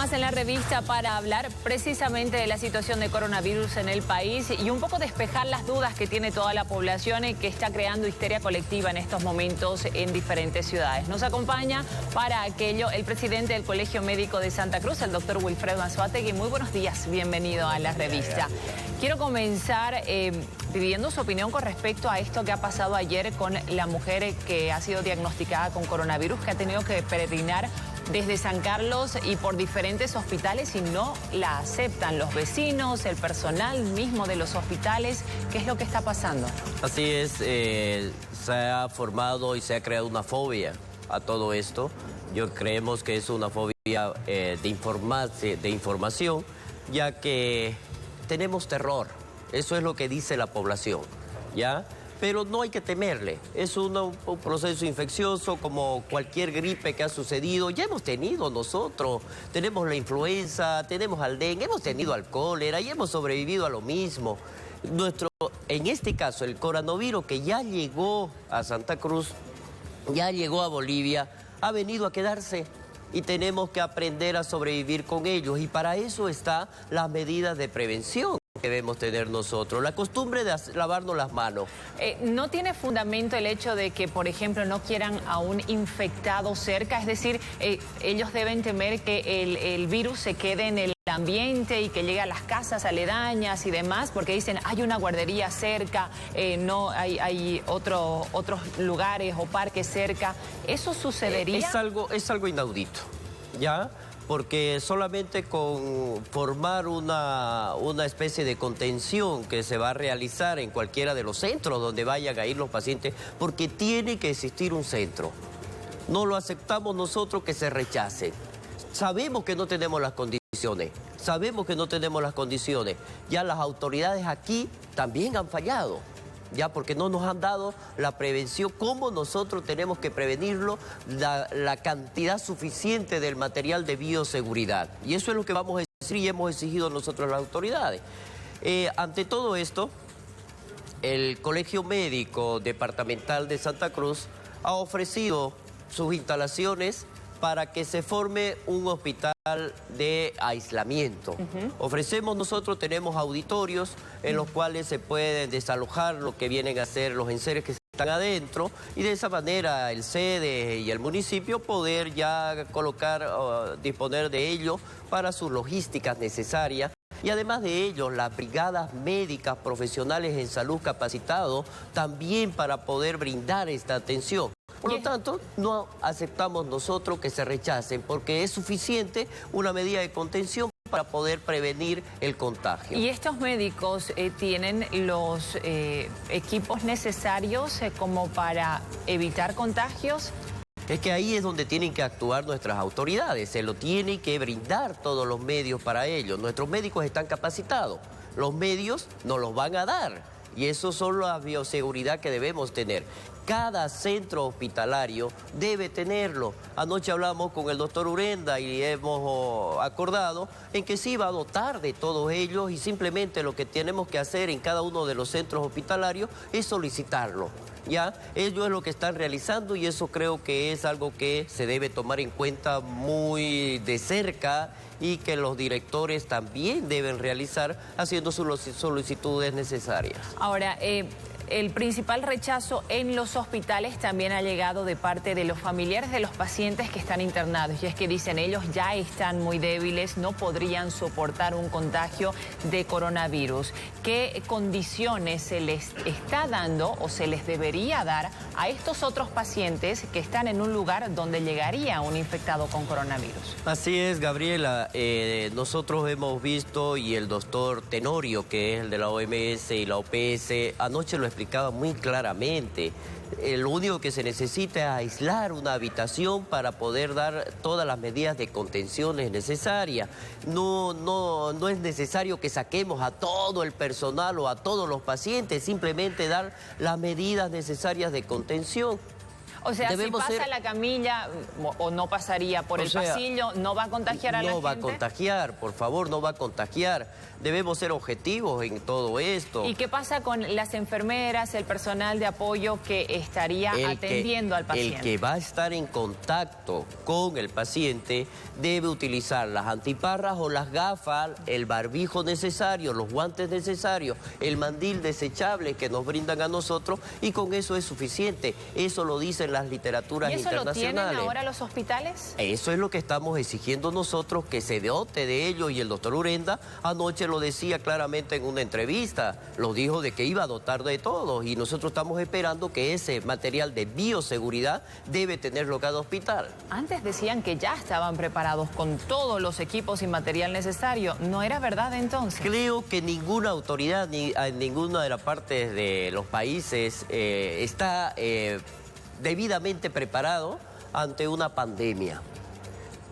más en la revista para hablar precisamente de la situación de coronavirus en el país y un poco despejar las dudas que tiene toda la población y que está creando histeria colectiva en estos momentos en diferentes ciudades. Nos acompaña para aquello el presidente del Colegio Médico de Santa Cruz, el doctor Wilfredo Anzoátegui. Muy buenos días, bienvenido a la revista. Quiero comenzar pidiendo su opinión con respecto a esto que ha pasado ayer con la mujer que ha sido diagnosticada con coronavirus, que ha tenido que peregrinar desde San Carlos y por diferentes hospitales y no la aceptan los vecinos, el personal mismo de los hospitales. ¿Qué es lo que está pasando? Así es, se ha formado y se ha creado una fobia a todo esto. Creemos que es una fobia de información, ya que tenemos terror. Eso es lo que dice la población, ¿ya? Pero no hay que temerle, es un proceso infeccioso como cualquier gripe que ha sucedido. Ya hemos tenido nosotros, tenemos la influenza, tenemos al dengue, hemos tenido al cólera y hemos sobrevivido a lo mismo. En este caso, el coronavirus que ya llegó a Santa Cruz, ya llegó a Bolivia, ha venido a quedarse y tenemos que aprender a sobrevivir con ellos. Y para eso están las medidas de prevención que debemos tener nosotros, la costumbre de lavarnos las manos. ¿No tiene fundamento el hecho de que, por ejemplo, no quieran a un infectado cerca? Es decir, ellos deben temer que el virus se quede en el ambiente y que llegue a las casas aledañas y demás, porque dicen, hay una guardería cerca, no hay otros lugares o parques cerca. ¿Eso sucedería? Es algo inaudito, ¿ya? Porque solamente con formar una especie de contención que se va a realizar en cualquiera de los centros donde vayan a ir los pacientes, porque tiene que existir un centro. No lo aceptamos nosotros que se rechace. Sabemos que no tenemos las condiciones, Ya las autoridades aquí también han fallado. Ya porque no nos han dado la prevención, cómo nosotros tenemos que prevenirlo, la cantidad suficiente del material de bioseguridad. Y eso es lo que vamos a decir y hemos exigido nosotros a las autoridades. Ante todo esto, el Colegio Médico Departamental de Santa Cruz ha ofrecido sus instalaciones para que se forme un hospital de aislamiento. Tenemos auditorios en los cuales se pueden desalojar lo que vienen a ser los enseres que están adentro y de esa manera el sede y el municipio poder ya disponer de ello para sus logísticas necesarias. Y además de ello, las brigadas médicas profesionales en salud capacitados también para poder brindar esta atención. Por lo tanto, no aceptamos nosotros que se rechacen porque es suficiente una medida de contención para poder prevenir el contagio. ¿Y estos médicos tienen los equipos necesarios como para evitar contagios? Es que ahí es donde tienen que actuar nuestras autoridades, se lo tienen que brindar todos los medios para ello. Nuestros médicos están capacitados, los medios nos los van a dar y eso son la bioseguridad que debemos tener. Cada centro hospitalario debe tenerlo. Anoche hablamos con el doctor Urenda y hemos acordado en que se iba a dotar de todos ellos y simplemente lo que tenemos que hacer en cada uno de los centros hospitalarios es solicitarlo. ¿Ya? Ellos es lo que están realizando y eso creo que es algo que se debe tomar en cuenta muy de cerca y que los directores también deben realizar haciendo sus solicitudes necesarias. Ahora, el principal rechazo en los hospitales también ha llegado de parte de los familiares de los pacientes que están internados. Y es que dicen, ellos ya están muy débiles, no podrían soportar un contagio de coronavirus. ¿Qué condiciones se les está dando o se les debería dar a estos otros pacientes que están en un lugar donde llegaría un infectado con coronavirus? Así es, Gabriela. Nosotros hemos visto, y el doctor Tenorio, que es el de la OMS y la OPS, anoche lo explicaba muy claramente. Lo único que se necesita es aislar una habitación para poder dar todas las medidas de contención necesarias. No es necesario que saquemos a todo el personal o a todos los pacientes, simplemente dar las medidas necesarias de contención. O sea, si pasa la camilla o no pasaría por el pasillo, ¿no va a contagiar a la gente? No va a contagiar, por favor, no va a contagiar. Debemos ser objetivos en todo esto. ¿Y qué pasa con las enfermeras, el personal de apoyo que estaría atendiendo al paciente? El que va a estar en contacto con el paciente debe utilizar las antiparras o las gafas, el barbijo necesario, los guantes necesarios, el mandil desechable que nos brindan a nosotros, y con eso es suficiente. Eso lo dicen las literaturas internacionales. ¿Y eso lo tienen ahora los hospitales? Eso es lo que estamos exigiendo nosotros, que se dote de ello, y el doctor Urenda anoche lo decía claramente en una entrevista, lo dijo de que iba a dotar de todo, y nosotros estamos esperando que ese material de bioseguridad debe tenerlo cada hospital. Antes decían que ya estaban preparados con todos los equipos y material necesario. ¿No era verdad entonces? Creo que ninguna autoridad, ni en ninguna de las partes de los países está debidamente preparado ante una pandemia.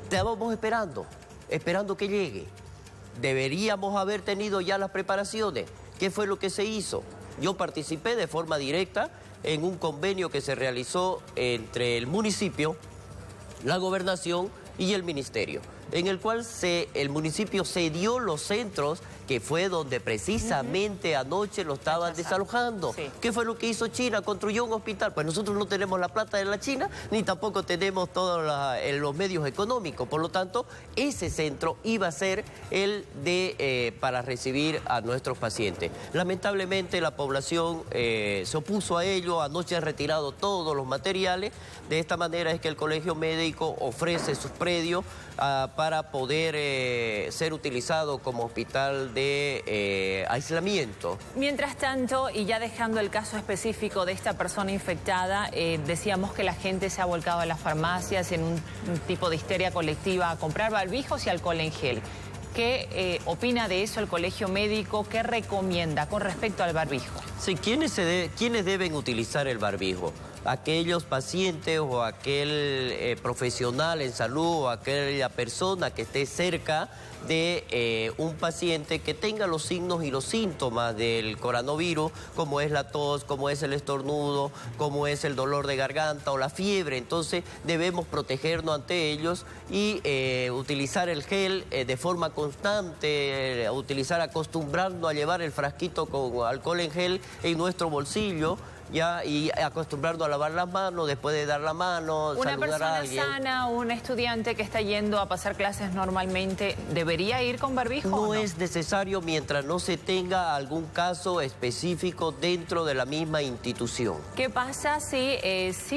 Estábamos esperando que llegue. Deberíamos haber tenido ya las preparaciones. ¿Qué fue lo que se hizo? Yo participé de forma directa en un convenio que se realizó entre el municipio, la gobernación y el ministerio, en el cual el municipio cedió los centros, que fue donde precisamente anoche lo estaban desalojando. Sí. ¿Qué fue lo que hizo China? Construyó un hospital. Pues nosotros no tenemos la plata de la China, ni tampoco tenemos todos los medios económicos. Por lo tanto, ese centro iba a ser el para recibir a nuestros pacientes. Lamentablemente la población se opuso a ello. Anoche han retirado todos los materiales. De esta manera es que el Colegio Médico ofrece sus predios para poder ser utilizado como hospital de aislamiento. Mientras tanto, y ya dejando el caso específico de esta persona infectada, decíamos que la gente se ha volcado a las farmacias en un tipo de histeria colectiva a comprar barbijos y alcohol en gel. ¿Qué opina de eso el Colegio Médico? ¿Qué recomienda con respecto al barbijo? Sí, ¿quiénes deben utilizar el barbijo? Aquellos pacientes o aquel profesional en salud o aquella persona que esté cerca de un paciente que tenga los signos y los síntomas del coronavirus, como es la tos, como es el estornudo, como es el dolor de garganta o la fiebre. Entonces debemos protegernos ante ellos y utilizar el gel de forma constante, acostumbrarnos a llevar el frasquito con alcohol en gel en nuestro bolsillo, ya, y acostumbrarnos a lavar las manos después de dar la mano, saludar a alguien. ¿Una persona sana, un estudiante que está yendo a pasar clases normalmente, debería ir con barbijo? No es necesario mientras no se tenga algún caso específico dentro de la misma institución. ¿Qué pasa si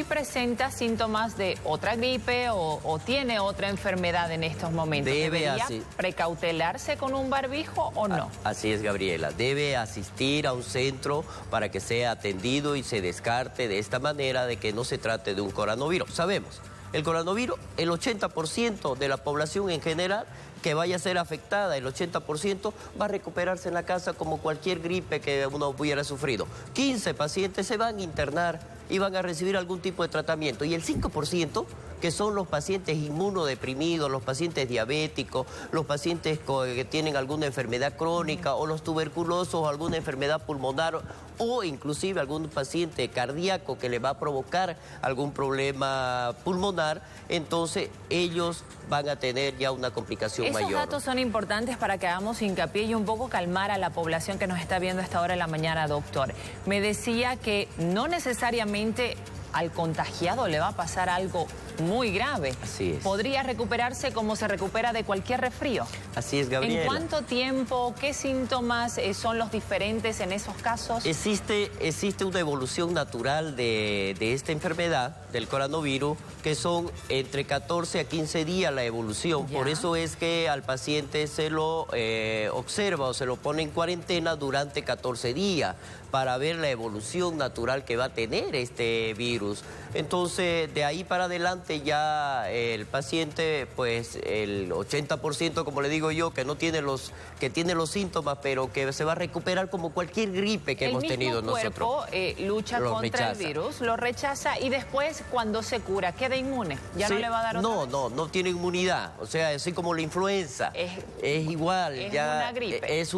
presenta síntomas de otra gripe o tiene otra enfermedad en estos momentos? ¿Debería precautelarse con un barbijo o no? Así es, Gabriela. Debe asistir a un centro para que sea atendido y se descarte de esta manera de que no se trate de un coronavirus. Sabemos, el coronavirus, el 80% de la población en general que vaya a ser afectada, el 80% va a recuperarse en la casa como cualquier gripe que uno hubiera sufrido. 15 pacientes se van a internar y van a recibir algún tipo de tratamiento, y el 5%, que son los pacientes inmunodeprimidos, los pacientes diabéticos, los pacientes que tienen alguna enfermedad crónica, o los tuberculosos, o alguna enfermedad pulmonar, o inclusive algún paciente cardíaco que le va a provocar algún problema pulmonar, entonces ellos van a tener ya una complicación mayor. Esos datos son importantes para que hagamos hincapié y un poco calmar a la población que nos está viendo a esta hora de la mañana, doctor. Me decía que no necesariamente al contagiado le va a pasar algo muy grave. Así es. Podría recuperarse como se recupera de cualquier resfrío. Así es, Gabriela. ¿En cuánto tiempo? ¿Qué síntomas son los diferentes en esos casos? Existe una evolución natural de esta enfermedad, del coronavirus, que son entre 14 a 15 días la evolución. ¿Ya? Por eso es que al paciente se lo observa o se lo pone en cuarentena durante 14 días para ver la evolución natural que va a tener este virus. Entonces, de ahí para adelante adelante ya el paciente, pues el 80%, como le digo yo, que tiene los síntomas, pero que se va a recuperar como cualquier gripe que hemos tenido nosotros. El mismo cuerpo lucha contra el virus, lo rechaza y después cuando se cura queda inmune. ¿Ya no le va a dar otra vez? No tiene inmunidad. O sea, así como la influenza. Es igual. Es ya una gripe. Es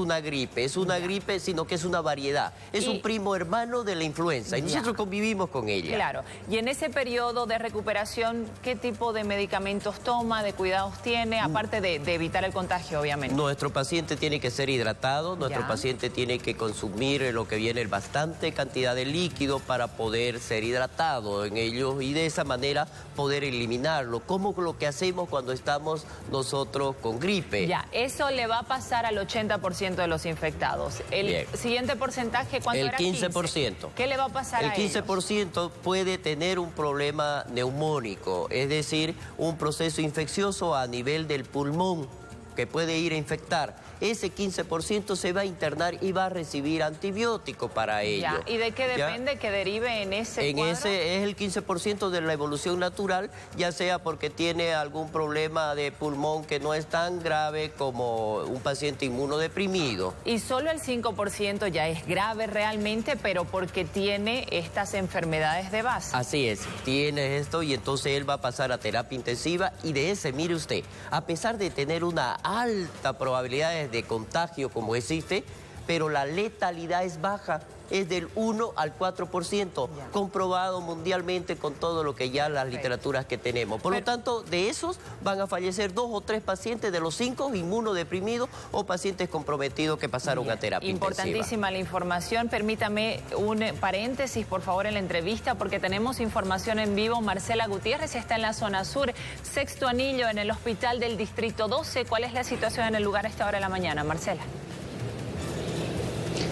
una gripe, sino que es una variedad. Es un primo hermano de la influenza y nosotros convivimos con ella. Claro. Y en ese periodo de recuperación, ¿qué tipo de medicamentos toma, de cuidados tiene, aparte de evitar el contagio, obviamente? Nuestro paciente tiene que ser hidratado, nuestro paciente tiene que consumir lo que viene bastante cantidad de líquido para poder ser hidratado en ellos y de esa manera poder eliminarlo, como lo que hacemos cuando estamos nosotros con gripe. Ya, eso le va a pasar al 80% de los infectados. El siguiente porcentaje, ¿cuánto era? El 15%. ¿Qué le va a pasar a ellos? El 15% puede tener un problema neumónico, es decir, un proceso infeccioso a nivel del pulmón que puede ir a infectar. Ese 15% se va a internar y va a recibir antibiótico para ello. ¿Y de qué depende que derive en ese cuadro? Ese es el 15% de la evolución natural, ya sea porque tiene algún problema de pulmón que no es tan grave como un paciente inmunodeprimido. Y solo el 5% ya es grave realmente, pero porque tiene estas enfermedades de base. Así es, tiene esto y entonces él va a pasar a terapia intensiva y de ese, mire usted, a pesar de tener una alta probabilidad de contagio como existe, pero la letalidad es baja, es del 1 al 4%, comprobado mundialmente con todo lo que ya las literaturas que tenemos. Por lo tanto, de esos van a fallecer 2 o 3 pacientes de los 5 inmunodeprimidos o pacientes comprometidos que pasaron a terapia Importantísima intensiva. La información. Permítame un paréntesis, por favor, en la entrevista, porque tenemos información en vivo. Marcela Gutiérrez está en la zona sur, Sexto Anillo, en el hospital del Distrito 12. ¿Cuál es la situación en el lugar a esta hora de la mañana, Marcela?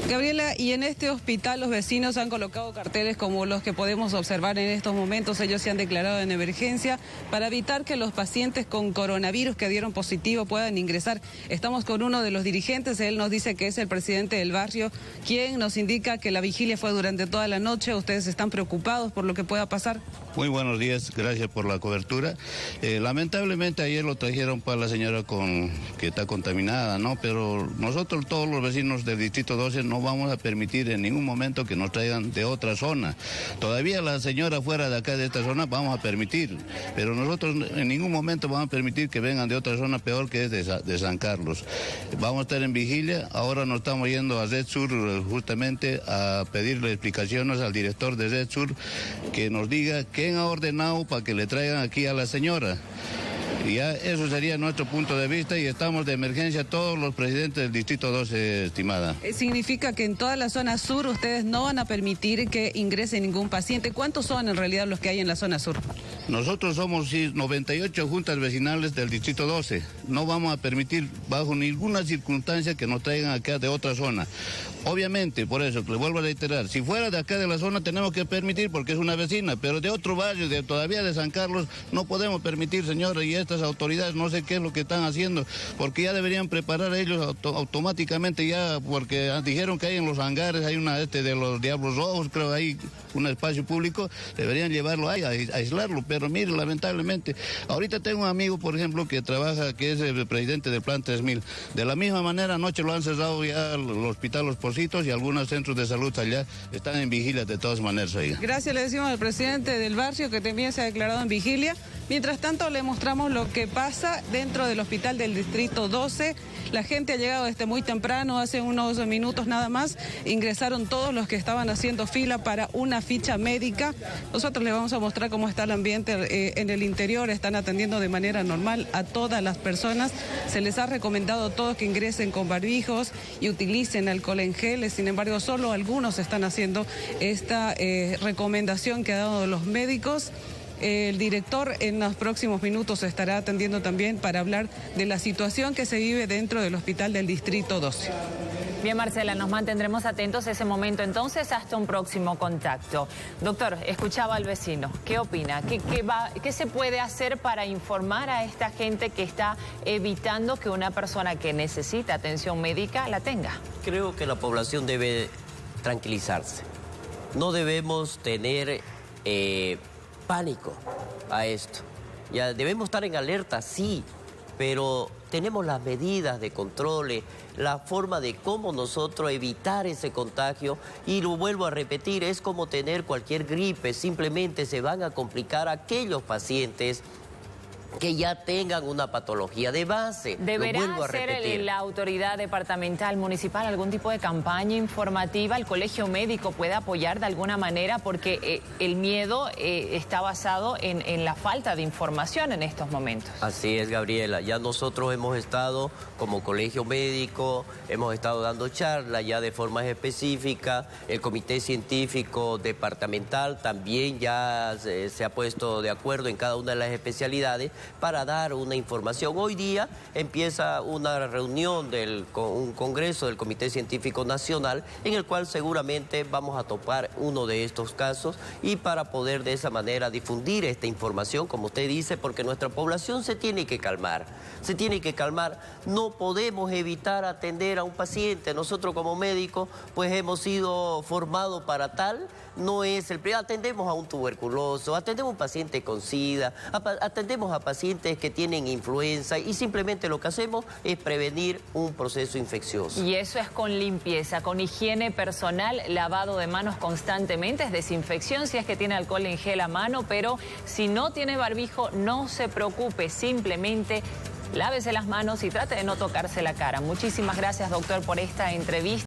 Gabriela, y en este hospital los vecinos han colocado carteles como los que podemos observar en estos momentos. Ellos se han declarado en emergencia para evitar que los pacientes con coronavirus que dieron positivo puedan ingresar. Estamos con uno de los dirigentes, él nos dice que es el presidente del barrio, quien nos indica que la vigilia fue durante toda la noche. ¿Ustedes están preocupados por lo que pueda pasar? Muy buenos días, gracias por la cobertura. Lamentablemente ayer lo trajeron para la señora que está contaminada, ¿no? Pero nosotros, todos los vecinos del Distrito 12, no vamos a permitir en ningún momento que nos traigan de otra zona. Todavía la señora fuera de acá de esta zona vamos a permitir, pero nosotros en ningún momento vamos a permitir que vengan de otra zona peor que es de San Carlos. Vamos a estar en vigilia, ahora nos estamos yendo a Red Sur justamente a pedirle explicaciones al director de Red Sur que nos diga quién ha ordenado para que le traigan aquí a la señora. Y ya eso sería nuestro punto de vista y estamos de emergencia todos los presidentes del Distrito 12, estimada. Significa que en toda la zona sur ustedes no van a permitir que ingrese ningún paciente. ¿Cuántos son en realidad los que hay en la zona sur? Nosotros somos 98 juntas vecinales del Distrito 12. No vamos a permitir bajo ninguna circunstancia que nos traigan acá de otra zona. Obviamente, por eso, le vuelvo a reiterar, si fuera de acá de la zona tenemos que permitir porque es una vecina, pero de otro barrio, todavía de San Carlos, no podemos permitir, señora, y estas autoridades no sé qué es lo que están haciendo, porque ya deberían preparar ellos automáticamente ya, porque dijeron que hay en los hangares, hay una de los Diablos Rojos, creo hay un espacio público, deberían llevarlo ahí, a aislarlo, pero mire, lamentablemente, ahorita tengo un amigo, por ejemplo, que trabaja, que es el presidente del Plan 3000, de la misma manera anoche lo han cerrado ya el hospital Los Pocitos y algunos centros de salud allá están en vigilia de todas maneras. Oiga. Gracias, le decimos al presidente del barrio que también se ha declarado en vigilia. Mientras tanto, le mostramos lo que pasa dentro del hospital del Distrito 12. La gente ha llegado desde muy temprano, hace unos minutos nada más. Ingresaron todos los que estaban haciendo fila para una ficha médica. Nosotros les vamos a mostrar cómo está el ambiente en el interior. Están atendiendo de manera normal a todas las personas. Se les ha recomendado a todos que ingresen con barbijos y utilicen alcohol en gel. Sin embargo, solo algunos están haciendo esta recomendación que ha dado los médicos. El director en los próximos minutos estará atendiendo también para hablar de la situación que se vive dentro del hospital del Distrito 12. Bien, Marcela, nos mantendremos atentos a ese momento entonces hasta un próximo contacto. Doctor, escuchaba al vecino. ¿Qué opina? ¿Qué se puede hacer para informar a esta gente que está evitando que una persona que necesita atención médica la tenga? Creo que la población debe tranquilizarse. No debemos tener pánico a esto. Ya debemos estar en alerta, sí, pero tenemos las medidas de control, la forma de cómo nosotros evitar ese contagio, y lo vuelvo a repetir, es como tener cualquier gripe, simplemente se van a complicar aquellos pacientes que ya tengan una patología de base. ¿Deberá hacer la autoridad departamental, municipal, algún tipo de campaña informativa? ¿El colegio médico puede apoyar de alguna manera? Porque el miedo está basado en la falta de información en estos momentos. Así es, Gabriela. Ya nosotros hemos estado como colegio médico, hemos estado dando charlas ya de forma específica. El comité científico departamental también ya se ha puesto de acuerdo en cada una de las especialidades para dar una información. Hoy día empieza una reunión un congreso del Comité Científico Nacional, en el cual seguramente vamos a topar uno de estos casos, y para poder de esa manera difundir esta información, como usted dice, porque nuestra población se tiene que calmar. Se tiene que calmar. No podemos evitar atender a un paciente. Nosotros como médicos pues hemos sido formados para tal. No es el primero. Atendemos a un tuberculoso, atendemos a un paciente con SIDA, atendemos a pacientes que tienen influenza, y simplemente lo que hacemos es prevenir un proceso infeccioso. Y eso es con limpieza, con higiene personal, lavado de manos constantemente, es desinfección si es que tiene alcohol en gel a mano, pero si no tiene barbijo, no se preocupe, simplemente lávese las manos y trate de no tocarse la cara. Muchísimas gracias, doctor, por esta entrevista.